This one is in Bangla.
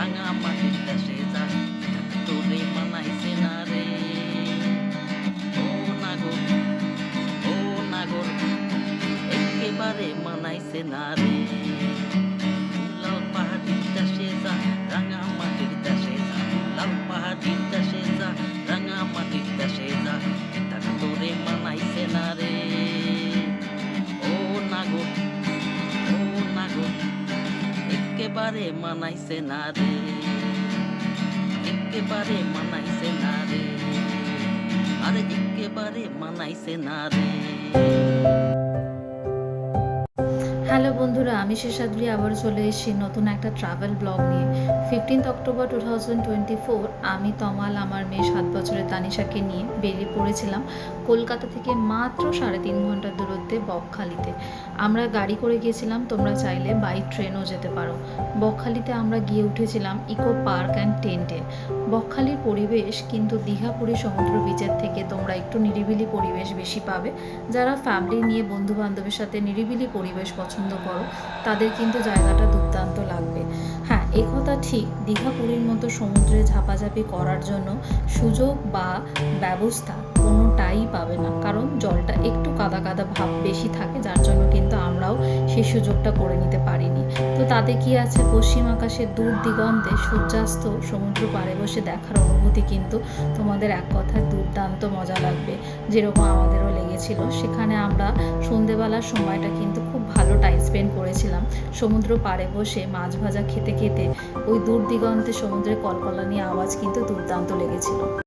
রাঙা মাটির দেশে যা তোরে মানাইছে না রে। ও নাগর, ও নাগর, একেবারে মানাইছে না রে। লাল পাহাড়ির দেশে যা রাঙা মাটির দেশে যা, লাল পাহাড়ির দেশে যা রাঙা মাটির দেশে যা, তোরে মানাইছে না রে। ও নাগর, ও নাগর, একেবারে মানাইছে না রে, একেবারে মানাইছে না রে, আরে একেবারে মানাইছে না রে। হ্যালো বন্ধুরা, আমি শেষাদ্রি আবার চলে এসেছি নতুন একটা ট্রাভেল ব্লগ নিয়ে। 15 অক্টোবর 2024 আমি তমাল আমার মেয়ে 7 বছরের তানিশাকে নিয়ে বেরিয়ে পড়েছিলাম কলকাতা থেকে মাত্র 3.5 ঘন্টার দূরত্বে বকখালিতে। আমরা গাড়ি করে গিয়েছিলাম, তোমরা চাইলে বাই ট্রেনও যেতে পারো। বকখালিতে আমরা গিয়ে উঠেছিলাম ইকো পার্ক অ্যান্ড টেন্টে। বকখালির পরিবেশ কিন্তু দীঘা পুরী সমুদ্র বিচের থেকে তোমরা একটু নিরিবিলি পরিবেশ বেশি পাবে। যারা ফ্যামিলি নিয়ে বন্ধু বান্ধবের সাথে নিরিবিলি পরিবেশ পছন্দ করো তাদের কিন্তু জায়গাটা দুর্দান্ত লাগবে। হ্যাঁ, এই কথা ঠিক, দীঘা পুরীর মতো সমুদ্রে ঝাপাঝাপি করার জন্য সুযোগ বা ব্যবস্থা কোনোটাই পাবে না, কারণ জলটা একটু কাদা কাদা ভাব বেশি থাকে, যার জন্য কিন্তু আমরাও সেই সুযোগটা করে নিতে পারিনি। তো তাতে কি আছে, পশ্চিম আকাশের দূর দিগন্তে সূর্যাস্ত সমুদ্র পাড়ে বসে দেখার অনুভূতি কিন্তু তোমাদের এক কথায় দুর্দান্ত মজা লাগবে, যেরকম আমাদেরও লেগেছিল। সেখানে আমরা সন্ধেবেলার সময়টা কিন্তু খুব ভালো টাইম স্পেন্ড করেছিলাম সমুদ্র পাড়ে বসে মাছ ভাজা খেতে খেতে। ওই দূর দিগন্তে সমুদ্রের কলকলানি আওয়াজ কিন্তু দুর্দান্ত লেগেছিল।